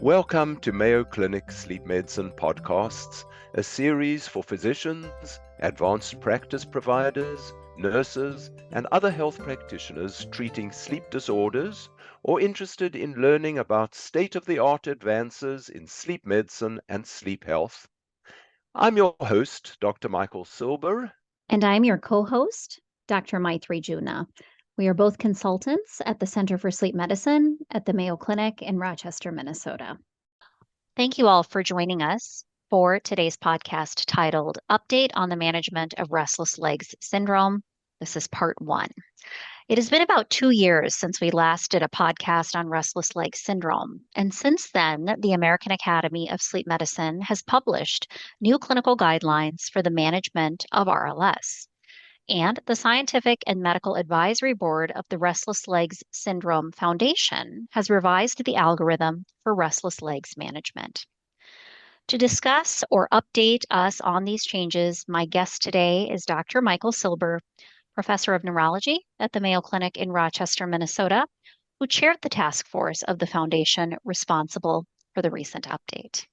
Welcome to Mayo Clinic Sleep Medicine Podcasts, a series for physicians, advanced practice providers, nurses, and other health practitioners treating sleep disorders or interested in learning about state-of-the-art advances in sleep medicine and sleep health. I'm your host, Dr. Michael Silber. And I'm your co-host, Dr. Maitri Juna. We are both consultants at the Center for Sleep Medicine at the Mayo Clinic in Rochester, Minnesota. Thank you all for joining us for today's podcast titled Update on the Management of Restless Legs Syndrome. This is part 1. It has been about 2 years since we last did a podcast on restless leg syndrome. And since then, the American Academy of Sleep Medicine has published new clinical guidelines for the management of RLS. And the Scientific and Medical Advisory Board of the Restless Legs Syndrome Foundation has revised the algorithm for restless legs management. To discuss or update us on these changes, my guest today is Dr. Michael Silber, professor of neurology at the Mayo Clinic in Rochester, Minnesota, who chaired the task force of the foundation responsible for the recent update.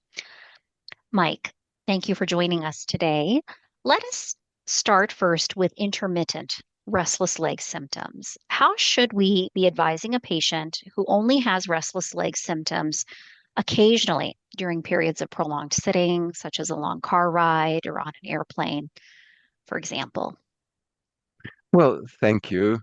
Mike, thank you for joining us today. Let us start first with intermittent restless leg symptoms. How should we be advising a patient who only has restless leg symptoms occasionally during periods of prolonged sitting, such as a long car ride or on an airplane, for example? Well, thank you.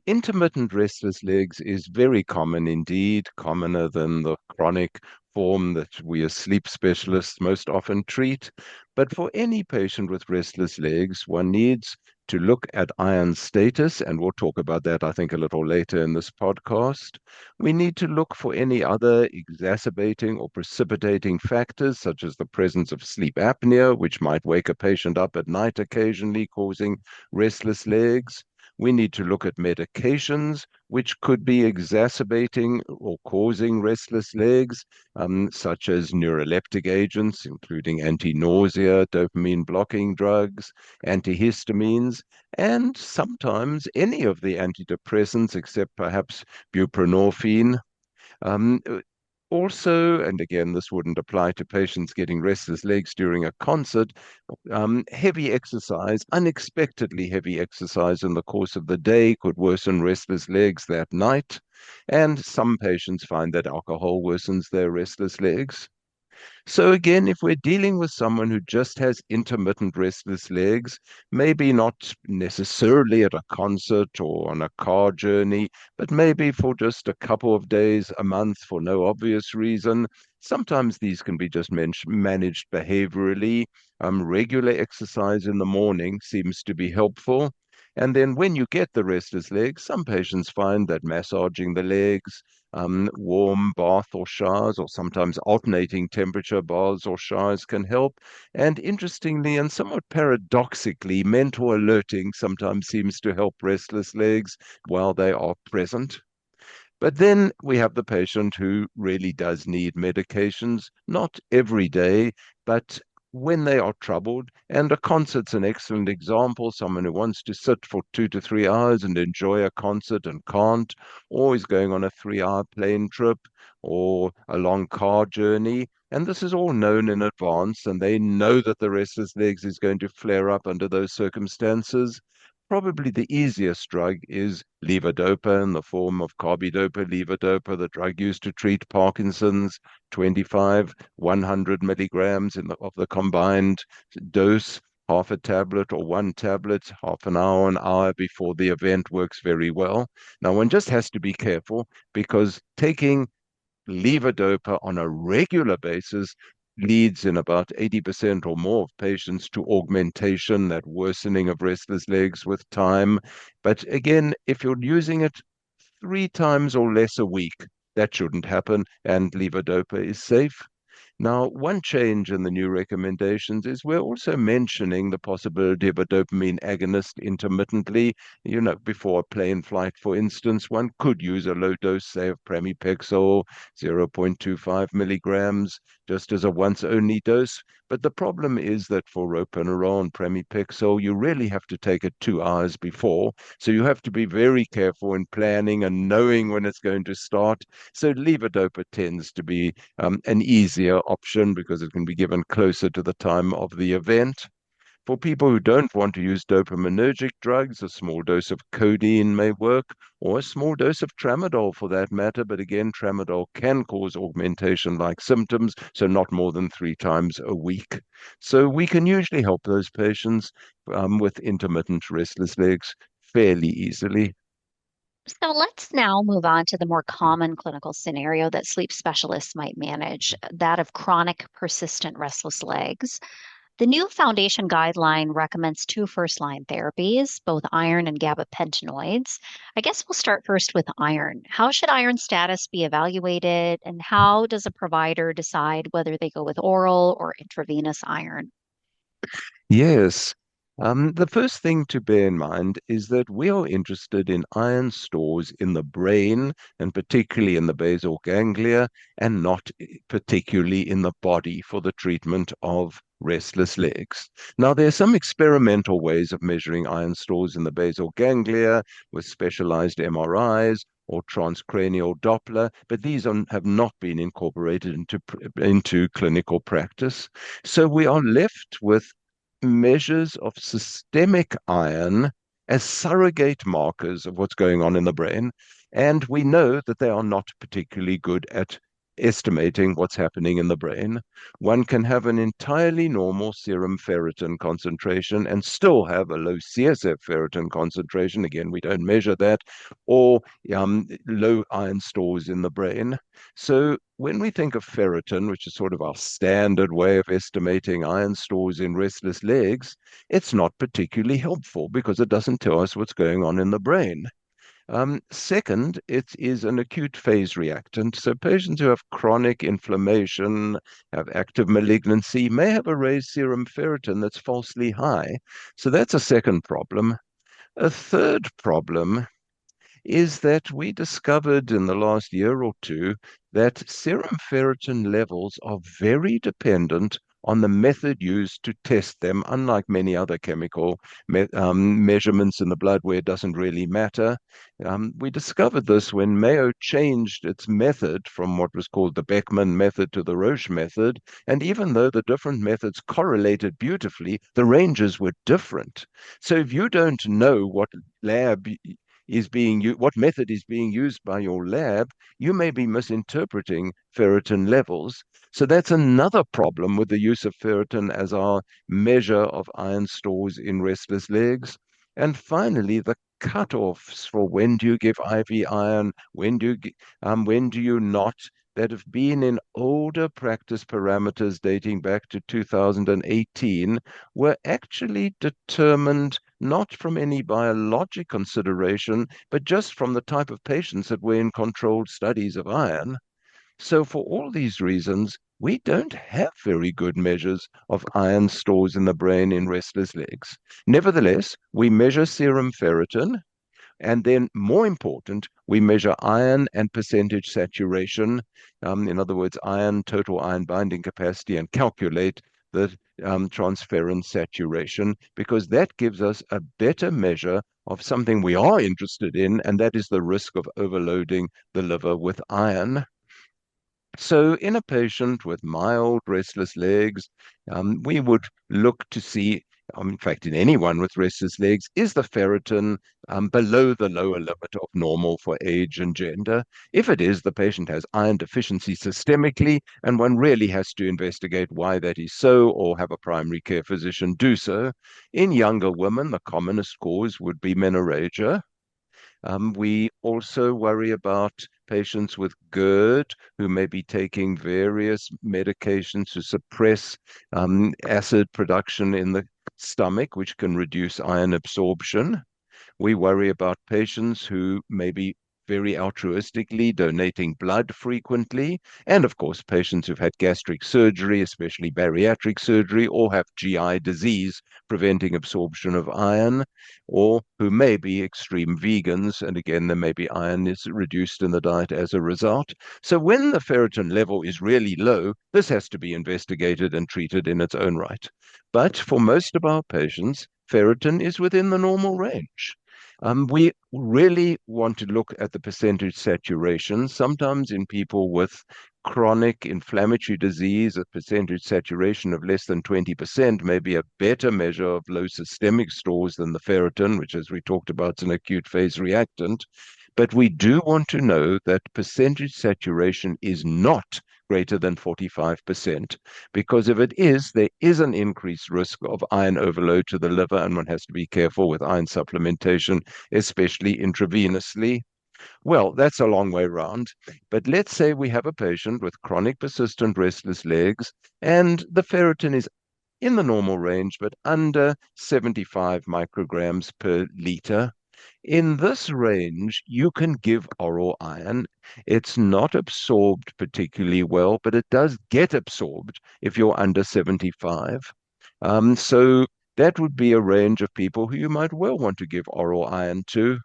Intermittent restless legs is very common indeed, commoner than the chronic form that we as sleep specialists most often treat. But for any patient with restless legs, one needs to look at iron status, and we'll talk about that, I think, a little later in this podcast. We need to look for any other exacerbating or precipitating factors, such as the presence of sleep apnea, which might wake a patient up at night occasionally, causing restless legs. We need to look at medications which could be exacerbating or causing restless legs, such as neuroleptic agents, including anti-nausea, dopamine-blocking drugs, antihistamines, and sometimes any of the antidepressants except perhaps buprenorphine. Um, Also, and again, this wouldn't apply to patients getting restless legs during a concert, heavy exercise, unexpectedly heavy exercise in the course of the day could worsen restless legs that night. And some patients find that alcohol worsens their restless legs. So again, if we're dealing with someone who just has intermittent restless legs, maybe not necessarily at a concert or on a car journey, but maybe for just a couple of days, a month for no obvious reason, sometimes these can be just managed behaviorally. Regular exercise in the morning seems to be helpful. And then when you get the restless legs, some patients find that massaging the legs, warm bath or showers, or sometimes alternating temperature baths or showers can help. And interestingly and somewhat paradoxically, mental alerting sometimes seems to help restless legs while they are present. But then we have the patient who really does need medications, not every day, but when they are troubled. And a concert's an excellent example, someone who wants to sit for 2 to 3 hours and enjoy a concert and can't, or is going on a 3-hour plane trip or a long car journey. And this is all known in advance, and they know that the restless legs is going to flare up under those circumstances. Probably the easiest drug is levodopa in the form of carbidopa levodopa, the drug used to treat Parkinson's, 25, 100 milligrams of the combined dose, half a tablet or one tablet, half an hour before the event works very well. Now, one just has to be careful because taking levodopa on a regular basis leads in about 80% or more of patients to augmentation, that worsening of restless legs with time. But again, if you're using it 3 times or less a week, that shouldn't happen, and levodopa is safe. Now, one change in the new recommendations is we're also mentioning the possibility of a dopamine agonist intermittently. Before a plane flight, for instance, one could use a low dose, say, of pramipexole, 0.25 milligrams. just as a once-only dose. But the problem is that for ropinirole and pramipexole, you really have to take it 2 hours before. So you have to be very careful in planning and knowing when it's going to start. So levodopa tends to be an easier option because it can be given closer to the time of the event. For people who don't want to use dopaminergic drugs, a small dose of codeine may work, or a small dose of tramadol for that matter. But again, tramadol can cause augmentation-like symptoms, so not more than 3 times a week. So we can usually help those patients with intermittent restless legs fairly easily. So let's now move on to the more common clinical scenario that sleep specialists might manage, that of chronic persistent restless legs. The new foundation guideline recommends two first-line therapies, both iron and gabapentinoids. I guess we'll start first with iron. How should iron status be evaluated, and how does a provider decide whether they go with oral or intravenous iron? Yes. The first thing to bear in mind is that we are interested in iron stores in the brain and particularly in the basal ganglia and not particularly in the body for the treatment of restless legs. Now, there are some experimental ways of measuring iron stores in the basal ganglia with specialized MRIs or transcranial Doppler, but these have not been incorporated into clinical practice. So we are left with measures of systemic iron as surrogate markers of what's going on in the brain. And we know that they are not particularly good at estimating what's happening in the brain. One can have an entirely normal serum ferritin concentration and still have a low CSF ferritin concentration. Again, we don't measure that, or low iron stores in the brain. So when we think of ferritin, which is sort of our standard way of estimating iron stores in restless legs, it's not particularly helpful because it doesn't tell us what's going on in the brain. Second, it is an acute phase reactant. So patients who have chronic inflammation, have active malignancy, may have a raised serum ferritin that's falsely high. So that's a second problem. A third problem is that we discovered in the last year or two that serum ferritin levels are very dependent on the method used to test them, unlike many other chemical measurements in the blood where it doesn't really matter. We discovered this when Mayo changed its method from what was called the Beckman method to the Roche method. And even though the different methods correlated beautifully, the ranges were different. So if you don't know what method is being used by your lab, you may be misinterpreting ferritin levels. So that's another problem with the use of ferritin as our measure of iron stores in restless legs. And finally, the cutoffs for when do you give IV iron, when do you not, that have been in older practice parameters dating back to 2018 were actually determined not from any biologic consideration, but just from the type of patients that were in controlled studies of iron. So for all these reasons, we don't have very good measures of iron stores in the brain in restless legs. Nevertheless, we measure serum ferritin, and then, more important, we measure iron and percentage saturation. In other words, total iron binding capacity, and calculate the transferrin saturation, because that gives us a better measure of something we are interested in, and that is the risk of overloading the liver with iron. So in a patient with mild restless legs, we would look to see, in fact, in anyone with restless legs, is the ferritin below the lower limit of normal for age and gender? If it is, the patient has iron deficiency systemically, and one really has to investigate why that is so or have a primary care physician do so. In younger women, the commonest cause would be menorrhagia. We also worry about patients with GERD who may be taking various medications to suppress acid production in the stomach, which can reduce iron absorption. We worry about patients who may be very altruistically, donating blood frequently, and of course, patients who've had gastric surgery, especially bariatric surgery, or have GI disease preventing absorption of iron, or who may be extreme vegans, and again, there may be iron is reduced in the diet as a result. So when the ferritin level is really low, this has to be investigated and treated in its own right. But for most of our patients, ferritin is within the normal range. We really want to look at the percentage saturation. Sometimes in people with chronic inflammatory disease, a percentage saturation of less than 20% may be a better measure of low systemic stores than the ferritin, which, as we talked about, is an acute phase reactant. But we do want to know that percentage saturation is not greater than 45%, because if it is, there is an increased risk of iron overload to the liver, and one has to be careful with iron supplementation, especially intravenously. Well, that's a long way round, but let's say we have a patient with chronic persistent restless legs, and the ferritin is in the normal range, but under 75 micrograms per liter. In this range, you can give oral iron. It's not absorbed particularly well, but it does get absorbed if you're under 75. So that would be a range of people who you might well want to give oral iron to.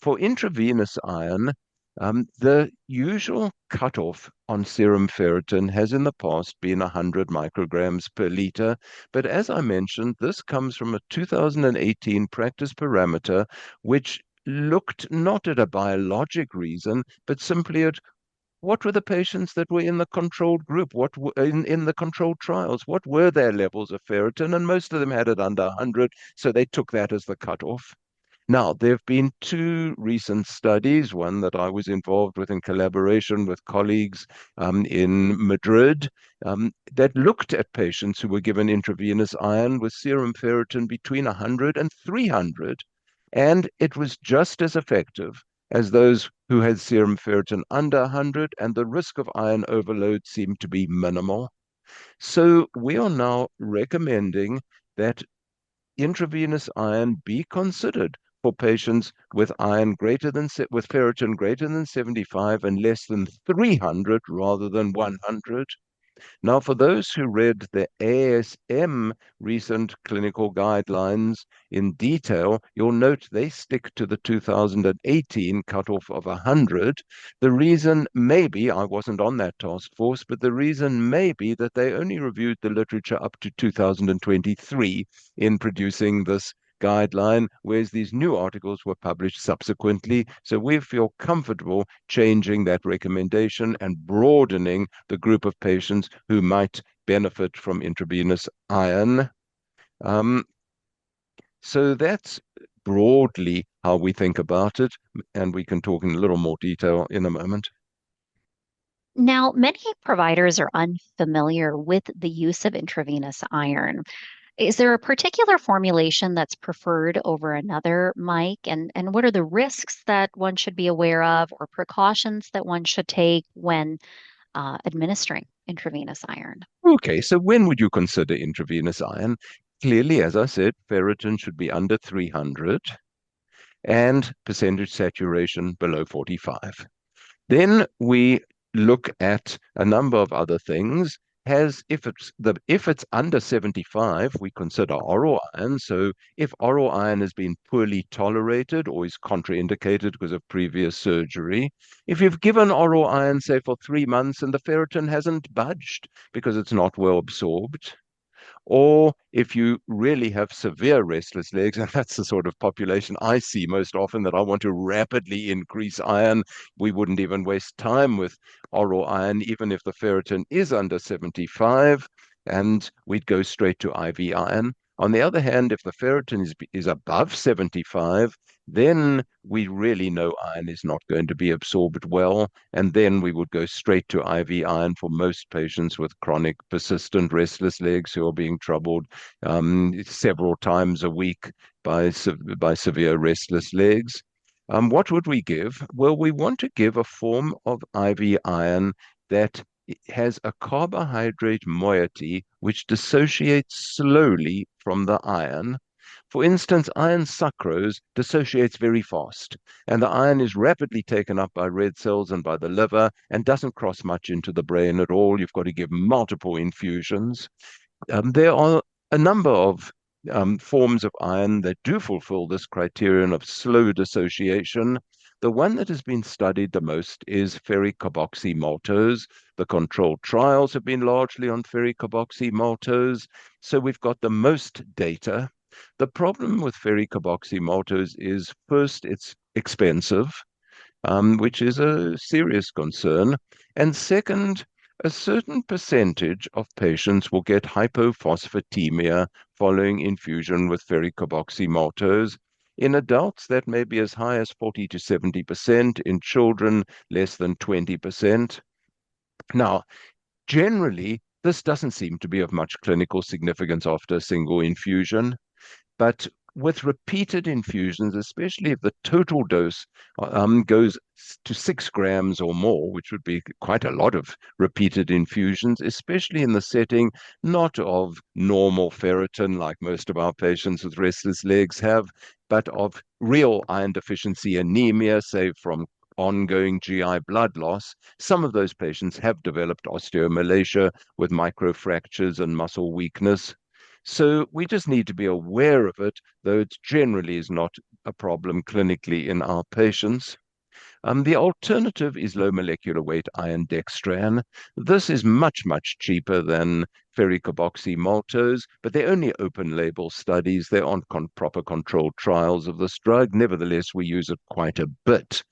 For intravenous iron, the usual cutoff on serum ferritin has in the past been 100 micrograms per liter, but as I mentioned, this comes from a 2018 practice parameter which looked not at a biologic reason, but simply at what were the patients that were in the controlled group, in the controlled trials, what were their levels of ferritin, and most of them had it under 100, so they took that as the cutoff. Now, there have been two recent studies, one that I was involved with in collaboration with colleagues in Madrid, that looked at patients who were given intravenous iron with serum ferritin between 100 and 300, and it was just as effective as those who had serum ferritin under 100, and the risk of iron overload seemed to be minimal. So we are now recommending that intravenous iron be considered for patients with with ferritin greater than 75 and less than 300 rather than 100. Now, for those who read the ASM recent clinical guidelines in detail, you'll note they stick to the 2018 cutoff of 100. The reason may be, I wasn't on that task force, but the reason may be that they only reviewed the literature up to 2023 in producing this guideline, whereas these new articles were published subsequently. So we feel comfortable changing that recommendation and broadening the group of patients who might benefit from intravenous iron. Um, so that's broadly how we think about it, and we can talk in a little more detail in a moment. Now, many providers are unfamiliar with the use of intravenous iron. Is there a particular formulation that's preferred over another, Mike? And what are the risks that one should be aware of or precautions that one should take when administering intravenous iron? Okay, so when would you consider intravenous iron? Clearly, as I said, ferritin should be under 300 and percentage saturation below 45. Then we look at a number of other things. If it's under 75, we consider oral iron. So if oral iron has been poorly tolerated or is contraindicated because of previous surgery, if you've given oral iron, say, for 3 months and the ferritin hasn't budged because it's not well absorbed, or if you really have severe restless legs, and that's the sort of population I see most often, that I want to rapidly increase iron, we wouldn't even waste time with oral iron, even if the ferritin is under 75, and we'd go straight to IV iron. On the other hand, if the ferritin is above 75, then we really know iron is not going to be absorbed well, and then we would go straight to IV iron for most patients with chronic persistent restless legs who are being troubled several times a week by severe restless legs. What would we give? Well, we want to give a form of IV iron that has a carbohydrate moiety which dissociates slowly from the iron. For instance, iron sucrose dissociates very fast, and the iron is rapidly taken up by red cells and by the liver and doesn't cross much into the brain at all. You've got to give multiple infusions. There are a number of forms of iron that do fulfill this criterion of slow dissociation. The one that has been studied the most is ferricarboxymaltose. The controlled trials have been largely on ferricarboxymaltose, so we've got the most data. The problem with ferricarboxymaltose is first, it's expensive, which is a serious concern. And second, a certain percentage of patients will get hypophosphatemia following infusion with ferricarboxymaltose. In adults, that may be as high as 40 to 70%. In children, less than 20%. Now, generally, this doesn't seem to be of much clinical significance after a single infusion. But with repeated infusions, especially if the total dose goes to 6 grams or more, which would be quite a lot of repeated infusions, especially in the setting not of normal ferritin, like most of our patients with restless legs have, but of real iron deficiency anemia, say from ongoing GI blood loss. Some of those patients have developed osteomalacia with microfractures and muscle weakness. So we just need to be aware of it, though it generally is not a problem clinically in our patients. The alternative is low molecular weight iron dextran. This is much, much cheaper than ferricarboxymaltose, but they're only open label studies. They aren't proper controlled trials of this drug. Nevertheless, we use it quite a bit.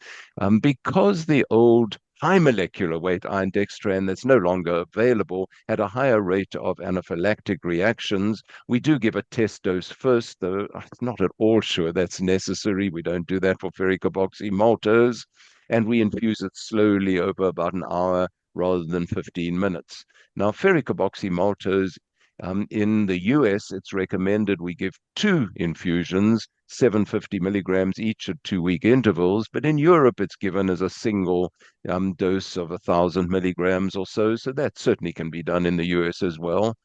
Because the old high molecular weight iron dextran that's no longer available had a higher rate of anaphylactic reactions. We do give a test dose first, though I'm not at all sure that's necessary. We don't do that for ferricarboxymaltose, and we infuse it slowly over about an hour rather than 15 minutes. Now, ferricarboxymaltose, in the US, it's recommended we give 2 infusions, 750 milligrams each at 2-week intervals, but in Europe, it's given as a single dose of 1,000 milligrams or so. So that certainly can be done in the US as well.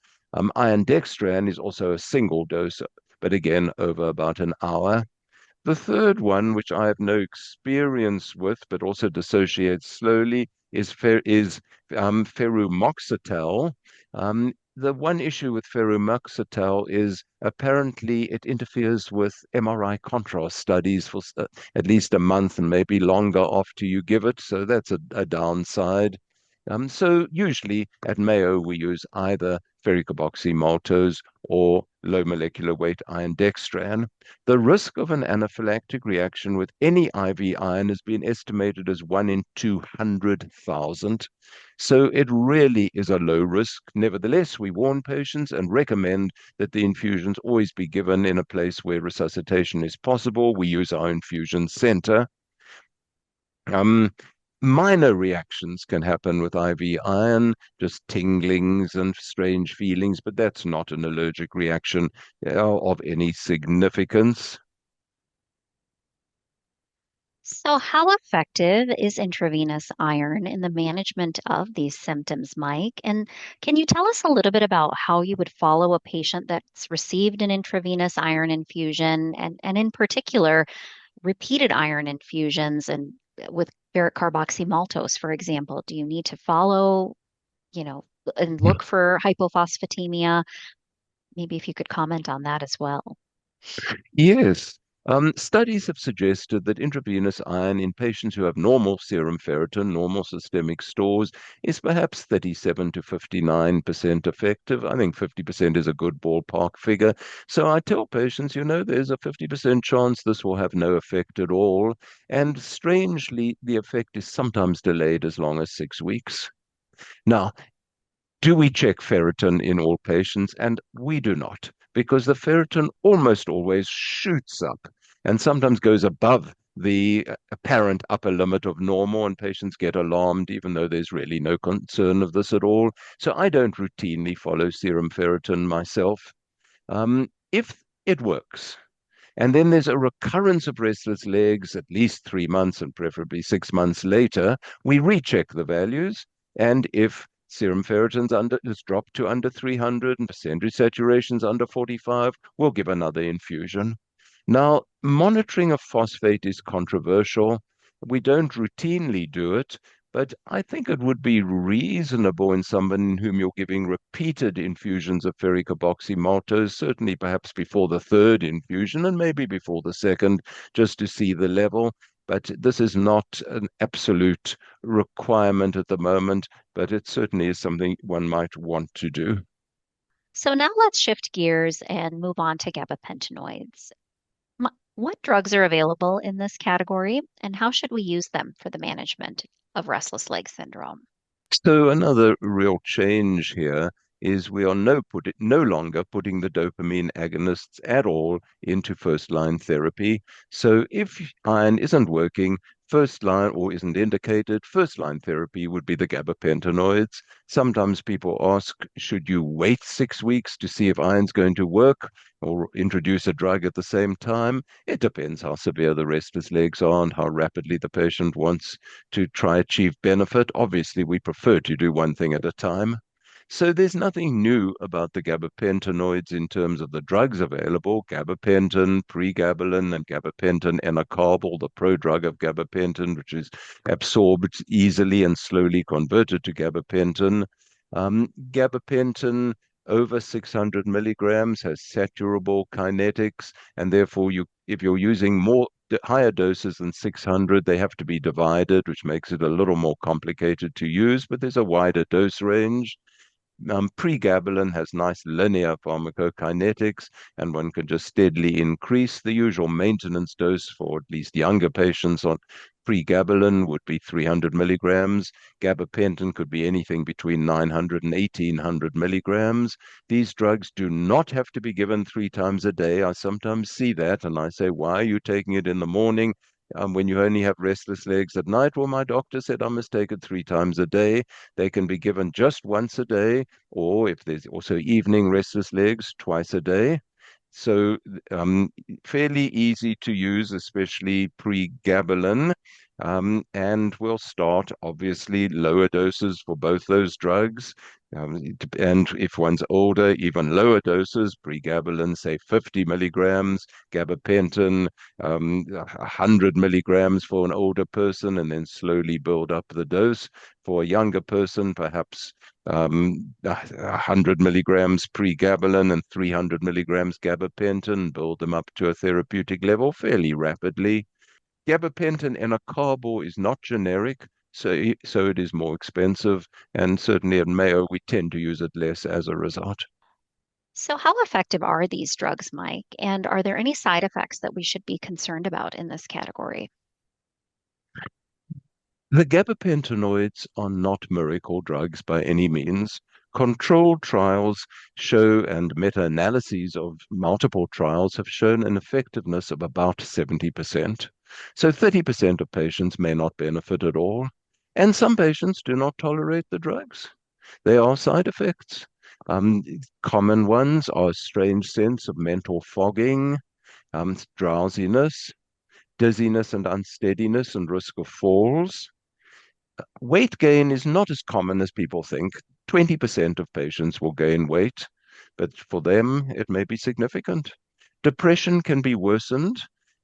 Iron dextran is also a single dose, but again, over about an hour. The third one, which I have no experience with, but also dissociates slowly, is ferumoxetal. The one issue with ferumoxetal is apparently it interferes with MRI contrast studies for at least a month and maybe longer after you give it. So that's a downside. So usually at Mayo, we use either ferricarboxymaltose or low molecular weight iron dextran. The risk of an anaphylactic reaction with any IV iron has been estimated as 1 in 200,000. So it really is a low risk. Nevertheless, we warn patients and recommend that the infusions always be given in a place where resuscitation is possible. We use our infusion center. Minor reactions can happen with IV iron, just tinglings and strange feelings, but that's not an allergic reaction of any significance. So, how effective is intravenous iron in the management of these symptoms, Mike? And can you tell us a little bit about how you would follow a patient that's received an intravenous iron infusion and in particular, repeated iron infusions and with ferric carboxymaltose, for example? Do you need to follow, you know, and look for hypophosphatemia? Maybe if you could comment on that as well. Yes. Studies have suggested that intravenous iron in patients who have normal serum ferritin, normal systemic stores, is perhaps 37 to 59% effective. I think 50% is a good ballpark figure. So I tell patients, there's a 50% chance this will have no effect at all. And strangely, the effect is sometimes delayed as long as 6 weeks. Now, do we check ferritin in all patients? And we do not, because the ferritin almost always shoots up and sometimes goes above the apparent upper limit of normal, and patients get alarmed, even though there's really no concern of this at all. So I don't routinely follow serum ferritin myself. If it works, and then there's a recurrence of restless legs at least 3 months and preferably 6 months later, we recheck the values. And if serum ferritin's has dropped to under 300 and percentage saturation's under 45, we'll give another infusion. Now, monitoring of phosphate is controversial. We don't routinely do it, but I think it would be reasonable in someone in whom you're giving repeated infusions of ferric carboxymaltose, certainly perhaps before the third infusion and maybe before the second, just to see the level. But this is not an absolute requirement at the moment, but it certainly is something one might want to do. So now let's shift gears and move on to gabapentinoids. What drugs are available in this category, and how should we use them for the management of restless leg syndrome? So another real change here is we are no longer putting the dopamine agonists at all into first-line therapy. So if iron isn't working, first line or isn't indicated, first-line therapy would be the gabapentinoids. Sometimes people ask, should you wait 6 weeks to see if iron's going to work or introduce a drug at the same time? It depends how severe the restless legs are and how rapidly the patient wants to try achieve benefit. Obviously, we prefer to do one thing at a time. So there's nothing new about the gabapentinoids in terms of the drugs available. Gabapentin, pregabalin, and gabapentin enacarbil, the prodrug of gabapentin, which is absorbed easily and slowly converted to gabapentin. Gabapentin over 600 milligrams has saturable kinetics, and therefore if you're using higher doses than 600, they have to be divided, which makes it a little more complicated to use, but there's a wider dose range. Pregabalin has nice linear pharmacokinetics, and one can just steadily increase. The usual maintenance dose for at least younger patients on pregabalin would be 300 milligrams. Gabapentin could be anything between 900 and 1800 milligrams. These drugs do not have to be given 3 times a day. I sometimes see that, and I say, why are you taking it in the morning? When you only have restless legs at night? Well, my doctor said I must take it 3 times a day. They can be given just once a day, or if there's also evening restless legs, twice a day. So fairly easy to use, especially pregabalin. And we'll start obviously lower doses for both those drugs. And if one's older, even lower doses, pregabalin, say 50 milligrams, gabapentin, 100 milligrams for an older person, and then slowly build up the dose. For a younger person, perhaps 100 milligrams pregabalin and 300 milligrams gabapentin, build them up to a therapeutic level fairly rapidly. Gabapentin enacarbil is not generic, so it is more expensive, and certainly at Mayo we tend to use it less as a result. So, how effective are these drugs, Mike? And are there any side effects that we should be concerned about in this category? The gabapentinoids are not miracle drugs by any means. Controlled trials show, and meta-analyses of multiple trials have shown an effectiveness of about 70%. So 30% of patients may not benefit at all. And some patients do not tolerate the drugs. There are side effects. Um, Common ones are a strange sense of mental fogging, drowsiness, dizziness and unsteadiness, and risk of falls. Weight gain is not as common as people think. 20% of patients will gain weight, but for them, it may be significant. Depression can be worsened.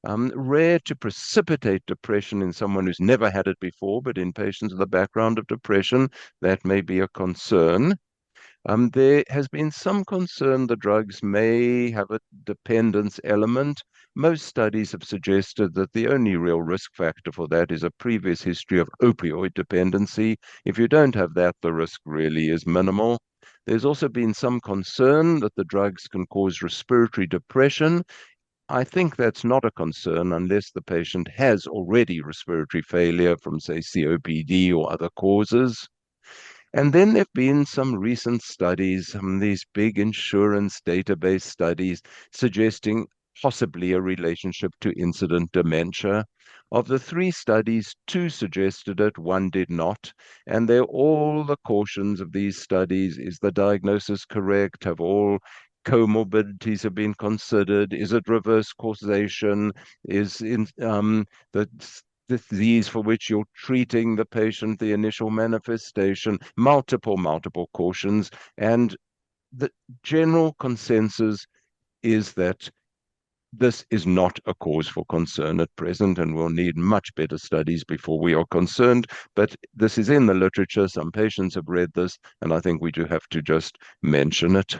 Rare to precipitate depression in someone who's never had it before, but in patients with a background of depression, that may be a concern. There has been some concern the drugs may have a dependence element. Most studies have suggested that the only real risk factor for that is a previous history of opioid dependency. If you don't have that, the risk really is minimal. There's also been some concern that the drugs can cause respiratory depression. I think that's not a concern unless the patient has already respiratory failure from, say, COPD or other causes. And then there have been some recent studies, these big insurance database studies, suggesting possibly a relationship to incident dementia. Of the 3 studies, 2 suggested it, 1 did not. And they're all the cautions of these studies. Is the diagnosis correct? Have all comorbidities have been considered? Is it reverse causation? Is the disease for which you're treating the patient, the initial manifestation, multiple cautions. And the general consensus is that this is not a cause for concern at present, and we'll need much better studies before we are concerned. But this is in the literature. Some patients have read this, and I think we do have to just mention it.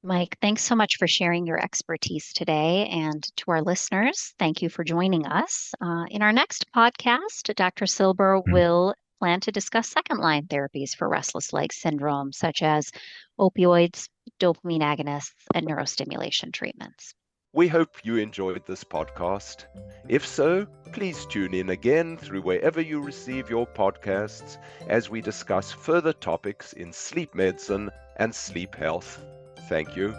Mike, thanks so much for sharing your expertise today. And to our listeners, thank you for joining us. In our next podcast, Dr. Silber will plan to discuss second-line therapies for restless leg syndrome, such as opioids, dopamine agonists, and neurostimulation treatments. We hope you enjoyed this podcast. If so, please tune in again through wherever you receive your podcasts as we discuss further topics in sleep medicine and sleep health. Thank you.